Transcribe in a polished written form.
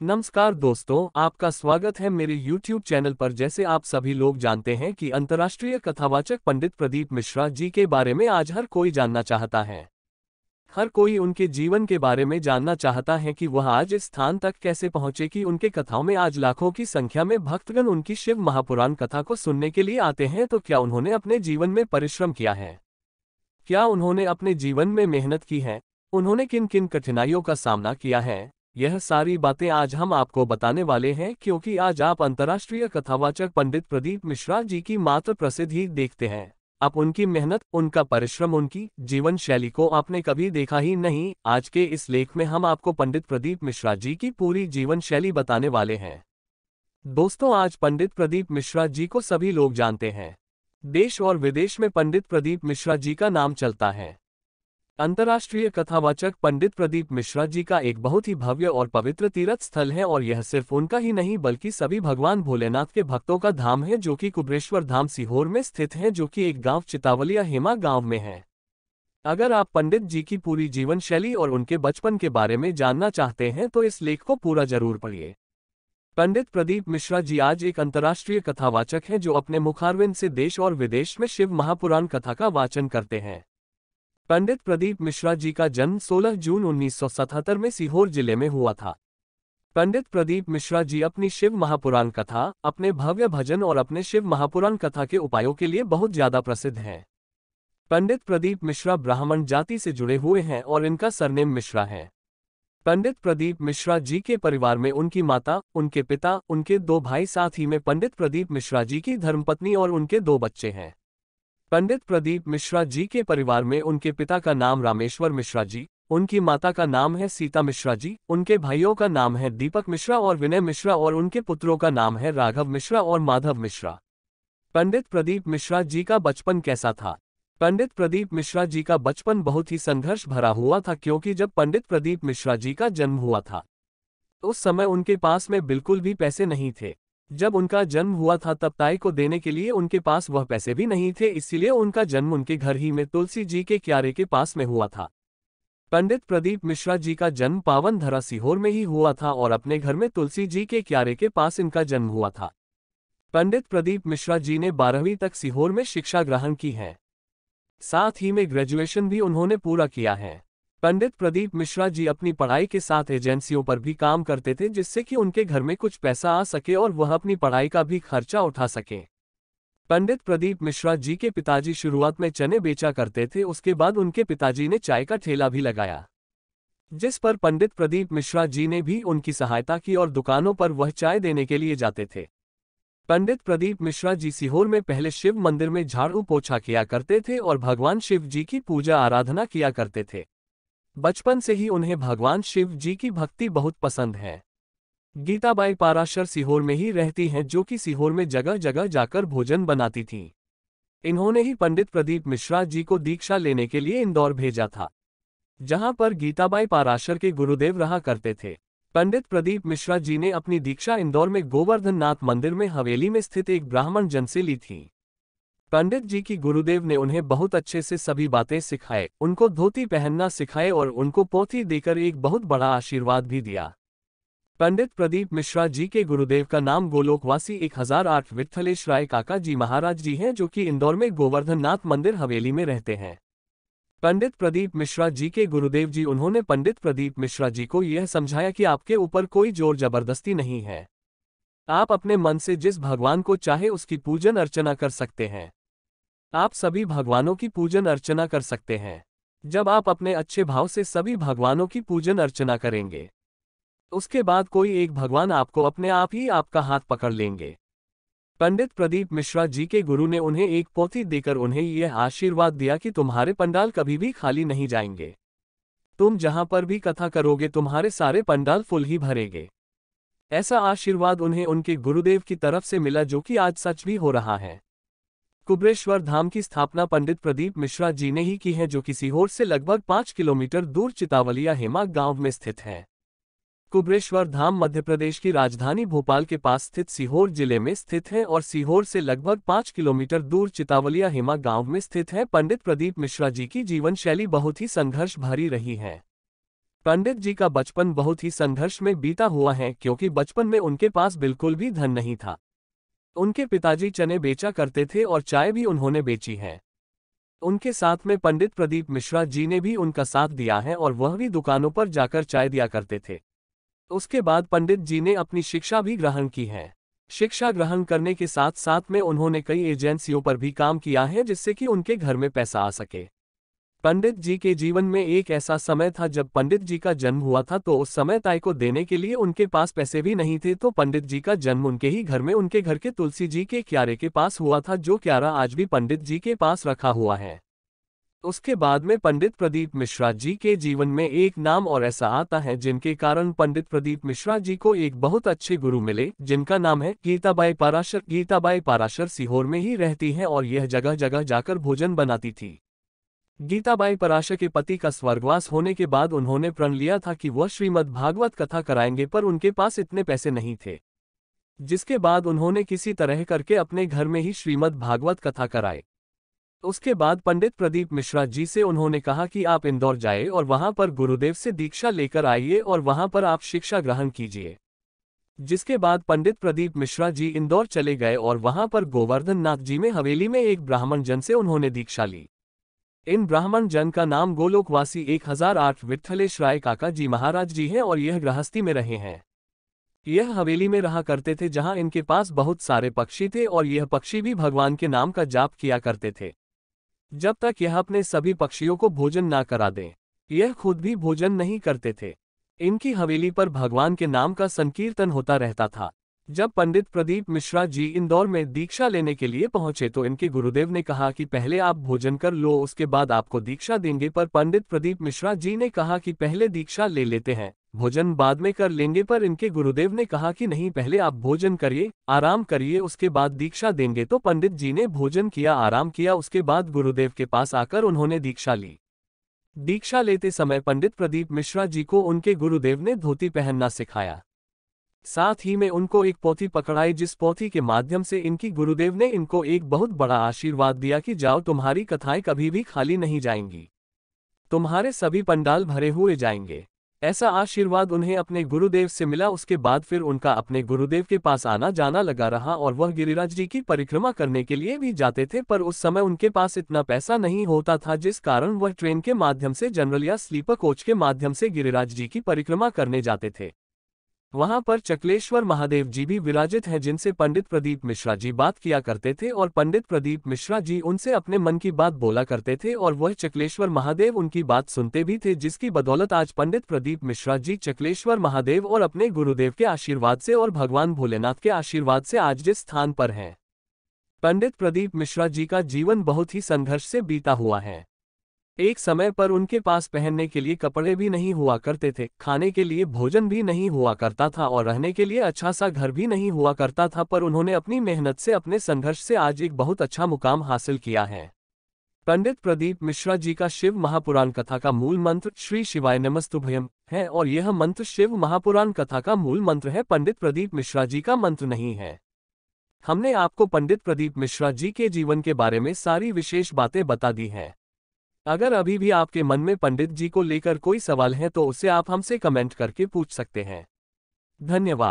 नमस्कार दोस्तों, आपका स्वागत है मेरे YouTube चैनल पर। जैसे आप सभी लोग जानते हैं कि अंतर्राष्ट्रीय कथावाचक पंडित प्रदीप मिश्रा जी के बारे में आज हर कोई जानना चाहता है। हर कोई उनके जीवन के बारे में जानना चाहता है कि वह आज इस स्थान तक कैसे पहुंचे कि उनके कथाओं में आज लाखों की संख्या में भक्तगण उनकी शिव महापुराण कथा को सुनने के लिए आते हैं। तो क्या उन्होंने अपने जीवन में परिश्रम किया है? क्या उन्होंने अपने जीवन में मेहनत की है? उन्होंने किन किन कठिनाइयों का सामना किया है? यह सारी बातें आज हम आपको बताने वाले हैं, क्योंकि आज आप अंतर्राष्ट्रीय कथावाचक पंडित प्रदीप मिश्रा जी की मात्र प्रसिद्धि देखते हैं। आप उनकी मेहनत, उनका परिश्रम, उनकी जीवन शैली को आपने कभी देखा ही नहीं। आज के इस लेख में हम आपको पंडित प्रदीप मिश्रा जी की पूरी जीवन शैली बताने वाले हैं। दोस्तों, आज पंडित प्रदीप मिश्रा जी को सभी लोग जानते हैं। देश और विदेश में पंडित प्रदीप मिश्रा जी का नाम चलता है। अंतर्राष्ट्रीय कथावाचक पंडित प्रदीप मिश्रा जी का एक बहुत ही भव्य और पवित्र तीर्थ स्थल है, और यह सिर्फ उनका ही नहीं बल्कि सभी भगवान भोलेनाथ के भक्तों का धाम है, जो कि कुबरेश्वर धाम सीहोर में स्थित है, जो कि एक गांव चितावलिया हेमा गांव में है। अगर आप पंडित जी की पूरी जीवन शैली और उनके बचपन के बारे में जानना चाहते हैं तो इस लेख को पूरा जरूर पढ़िए। पंडित प्रदीप मिश्रा जी आज एक अंतर्राष्ट्रीय कथावाचक हैं जो अपने मुखारविंद से देश और विदेश में शिव महापुराण कथा का वाचन करते हैं। पंडित प्रदीप मिश्रा जी का जन्म 16 जून 1977 में सीहोर जिले में हुआ था। पंडित प्रदीप मिश्रा जी अपनी शिव महापुराण कथा, अपने भव्य भजन और अपने शिव महापुराण कथा के उपायों के लिए बहुत ज्यादा प्रसिद्ध हैं। पंडित प्रदीप मिश्रा ब्राह्मण जाति से जुड़े हुए हैं और इनका सरनेम मिश्रा है। पंडित प्रदीप मिश्रा जी के परिवार में उनकी माता, उनके पिता, उनके 2 भाई, साथ ही में पंडित प्रदीप मिश्रा जी की धर्मपत्नी और उनके 2 बच्चे हैं। पंडित प्रदीप मिश्रा जी के परिवार में उनके पिता का नाम रामेश्वर मिश्रा जी, उनकी माता का नाम है सीता मिश्रा जी, उनके भाइयों का नाम है दीपक मिश्रा और विनय मिश्रा, और उनके पुत्रों का नाम है राघव मिश्रा और माधव मिश्रा। पंडित प्रदीप मिश्रा जी का बचपन कैसा था? पंडित प्रदीप मिश्रा जी का बचपन बहुत ही संघर्ष भरा हुआ था, क्योंकि जब पंडित प्रदीप मिश्रा जी का जन्म हुआ था उस समय उनके पास में बिल्कुल भी पैसे नहीं थे। जब उनका जन्म हुआ था तब ताई को देने के लिए उनके पास वह पैसे भी नहीं थे, इसलिए उनका जन्म उनके घर ही में तुलसी जी के क्यारे के पास में हुआ था। पंडित प्रदीप मिश्रा जी का जन्म पावन धरा सीहोर में ही हुआ था और अपने घर में तुलसी जी के क्यारे के पास इनका जन्म हुआ था। पंडित प्रदीप मिश्रा जी ने 12वीं तक सीहोर में शिक्षा ग्रहण की है। साथ ही में ग्रेजुएशन भी उन्होंने पूरा किया है। पंडित प्रदीप मिश्रा जी अपनी पढ़ाई के साथ एजेंसियों पर भी काम करते थे, जिससे कि उनके घर में कुछ पैसा आ सके और वह अपनी पढ़ाई का भी खर्चा उठा सके। पंडित प्रदीप मिश्रा जी के पिताजी शुरुआत में चने बेचा करते थे, उसके बाद उनके पिताजी ने चाय का ठेला भी लगाया, जिस पर पंडित प्रदीप मिश्रा जी ने भी उनकी सहायता की और दुकानों पर वह चाय देने के लिए जाते थे। पंडित प्रदीप मिश्रा जी सीहोर में पहले शिव मंदिर में झाड़ू पोछा किया करते थे और भगवान शिव जी की पूजा आराधना किया करते थे। बचपन से ही उन्हें भगवान शिव जी की भक्ति बहुत पसंद है। गीताबाई पाराशर सीहोर में ही रहती हैं, जो कि सीहोर में जगह जगह जाकर भोजन बनाती थीं। इन्होंने ही पंडित प्रदीप मिश्रा जी को दीक्षा लेने के लिए इंदौर भेजा था, जहां पर गीताबाई पाराशर के गुरुदेव रहा करते थे। पंडित प्रदीप मिश्रा जी ने अपनी दीक्षा इंदौर में गोवर्धन नाथ मंदिर में हवेली में स्थित एक ब्राह्मण जन से ली थी। पंडित जी की गुरुदेव ने उन्हें बहुत अच्छे से सभी बातें सिखाए, उनको धोती पहनना सिखाए और उनको पोथी देकर एक बहुत बड़ा आशीर्वाद भी दिया। पंडित प्रदीप मिश्रा जी के गुरुदेव का नाम गोलोकवासी 1008 विठ्ठलेश राय काका जी महाराज जी हैं, जो कि इंदौर में गोवर्धन नाथ मंदिर हवेली में रहते हैं। पंडित प्रदीप मिश्रा जी के गुरुदेव जी उन्होंने पंडित प्रदीप मिश्रा जी को यह समझाया कि आपके ऊपर कोई जोर जबरदस्ती नहीं है। आप अपने मन से जिस भगवान को चाहे उसकी पूजन अर्चना कर सकते हैं। आप सभी भगवानों की पूजन अर्चना कर सकते हैं। जब आप अपने अच्छे भाव से सभी भगवानों की पूजन अर्चना करेंगे, उसके बाद कोई एक भगवान आपको अपने आप ही आपका हाथ पकड़ लेंगे। पंडित प्रदीप मिश्रा जी के गुरु ने उन्हें एक पोथी देकर उन्हें यह आशीर्वाद दिया कि तुम्हारे पंडाल कभी भी खाली नहीं जाएंगे। तुम जहां पर भी कथा करोगे तुम्हारे सारे पंडाल फुल ही भरेंगे। ऐसा आशीर्वाद उन्हें उनके गुरुदेव की तरफ से मिला, जो कि आज सच भी हो रहा है। कुबरेश्वर धाम की स्थापना पंडित प्रदीप मिश्रा जी ने ही की है, जो कि सीहोर से लगभग 5 किलोमीटर दूर चितावलिया हेमा गांव में स्थित है। कुबरेश्वर धाम मध्य प्रदेश की राजधानी भोपाल के पास स्थित सीहोर जिले में स्थित है और सीहोर से लगभग 5 किलोमीटर दूर चितावलिया हेमा गांव में स्थित है। पंडित प्रदीप मिश्रा जी की जीवन शैली बहुत ही संघर्ष भरी रही है। पंडित जी का बचपन बहुत ही संघर्ष में बीता हुआ है, क्योंकि बचपन में उनके पास बिल्कुल भी धन नहीं था। उनके पिताजी चने बेचा करते थे और चाय भी उन्होंने बेची है। उनके साथ में पंडित प्रदीप मिश्रा जी ने भी उनका साथ दिया है और वह भी दुकानों पर जाकर चाय दिया करते थे। उसके बाद पंडित जी ने अपनी शिक्षा भी ग्रहण की है। शिक्षा ग्रहण करने के साथ साथ में उन्होंने कई एजेंसियों पर भी काम किया है, जिससे कि उनके घर में पैसा आ सके। पंडित जी के जीवन में एक ऐसा समय था जब पंडित जी का जन्म हुआ था, तो उस समय ताई को देने के लिए उनके पास पैसे भी नहीं थे। तो पंडित जी का जन्म उनके ही घर में, उनके घर के तुलसी जी के क्यारे के पास हुआ था, जो क्यारा आज भी पंडित जी के पास रखा हुआ है। उसके बाद में पंडित प्रदीप मिश्रा जी के जीवन में एक नाम और ऐसा आता है, जिनके कारण पंडित प्रदीप मिश्रा जी को एक बहुत अच्छे गुरु मिले, जिनका नाम है गीताबाई पाराशर। गीताबाई पाराशर सीहोर में ही रहती हैं और यह जगह जगह जाकर भोजन बनाती थी। गीताबाई पाराशर के पति का स्वर्गवास होने के बाद उन्होंने प्रण लिया था कि वह श्रीमद् भागवत कथा कराएंगे, पर उनके पास इतने पैसे नहीं थे। जिसके बाद उन्होंने किसी तरह करके अपने घर में ही श्रीमद् भागवत कथा कराए। उसके बाद पंडित प्रदीप मिश्रा जी से उन्होंने कहा कि आप इंदौर जाए और वहां पर गुरुदेव से दीक्षा लेकर आइए और वहां पर आप शिक्षा ग्रहण कीजिए। जिसके बाद पंडित प्रदीप मिश्रा जी इंदौर चले गए और वहां पर गोवर्धन नाथ जी में हवेली में एक ब्राह्मण जन से उन्होंने दीक्षा ली। इन ब्राह्मण जन का नाम गोलोकवासी 1008 विठ्ठलेश राय काका जी महाराज जी हैं और यह गृहस्थी में रहे हैं। यह हवेली में रहा करते थे, जहां इनके पास बहुत सारे पक्षी थे और यह पक्षी भी भगवान के नाम का जाप किया करते थे, जब तक यह अपने सभी पक्षियों को भोजन ना करा दें। यह खुद भी भोजन नहीं करते थे। इनकी हवेली पर भगवान के नाम का संकीर्तन होता रहता था। जब पंडित प्रदीप मिश्रा जी इंदौर में दीक्षा लेने के लिए पहुंचे तो इनके गुरुदेव ने कहा कि पहले आप भोजन कर लो, उसके बाद आपको दीक्षा देंगे। पर पंडित प्रदीप मिश्रा जी ने कहा कि पहले दीक्षा ले लेते हैं, भोजन बाद में कर लेंगे। पर इनके गुरुदेव ने कहा कि नहीं, पहले आप भोजन करिए, आराम करिए, उसके बाद दीक्षा देंगे। तो पंडित जी ने भोजन किया, आराम किया, उसके बाद गुरुदेव के पास आकर उन्होंने दीक्षा ली। दीक्षा लेते समय पंडित प्रदीप मिश्रा जी को उनके गुरुदेव ने धोती पहनना सिखाया। साथ ही में उनको एक पोथी पकड़ाई, जिस पोथी के माध्यम से इनकी गुरुदेव ने इनको एक बहुत बड़ा आशीर्वाद दिया कि जाओ, तुम्हारी कथाएं कभी भी खाली नहीं जाएंगी, तुम्हारे सभी पंडाल भरे हुए जाएंगे। ऐसा आशीर्वाद उन्हें अपने गुरुदेव से मिला। उसके बाद फिर उनका अपने गुरुदेव के पास आना जाना लगा रहा और वह गिरिराज जी की परिक्रमा करने के लिए भी जाते थे। पर उस समय उनके पास इतना पैसा नहीं होता था, जिस कारण वह ट्रेन के माध्यम से, जनरल या स्लीपर कोच के माध्यम से गिरिराज जी की परिक्रमा करने जाते थे। वहां पर चकलेश्वर महादेव जी भी विराजित हैं, जिनसे पंडित प्रदीप मिश्रा जी बात किया करते थे और पंडित प्रदीप मिश्रा जी उनसे अपने मन की बात बोला करते थे और वह चकलेश्वर महादेव उनकी बात सुनते भी थे, जिसकी बदौलत आज पंडित प्रदीप मिश्रा जी चकलेश्वर महादेव और अपने गुरुदेव के आशीर्वाद से और भगवान भोलेनाथ के आशीर्वाद से आज जिस स्थान पर हैं। पंडित प्रदीप मिश्रा जी का जीवन बहुत ही संघर्ष से बीता हुआ है। एक समय पर उनके पास पहनने के लिए कपड़े भी नहीं हुआ करते थे, खाने के लिए भोजन भी नहीं हुआ करता था और रहने के लिए अच्छा सा घर भी नहीं हुआ करता था। पर उन्होंने अपनी मेहनत से, अपने संघर्ष से आज एक बहुत अच्छा मुकाम हासिल किया है। पंडित प्रदीप मिश्रा जी का शिव महापुराण कथा का मूल मंत्र श्री शिवाय नमस्तुभ्यम है और यह मंत्र शिव महापुराण कथा का मूल मंत्र है, पंडित प्रदीप मिश्रा जी का मंत्र नहीं है। हमने आपको पंडित प्रदीप मिश्रा जी के जीवन के बारे में सारी विशेष बातें बता दी हैं। अगर अभी भी आपके मन में पंडित जी को लेकर कोई सवाल है तो उसे आप हमसे कमेंट करके पूछ सकते हैं। धन्यवाद।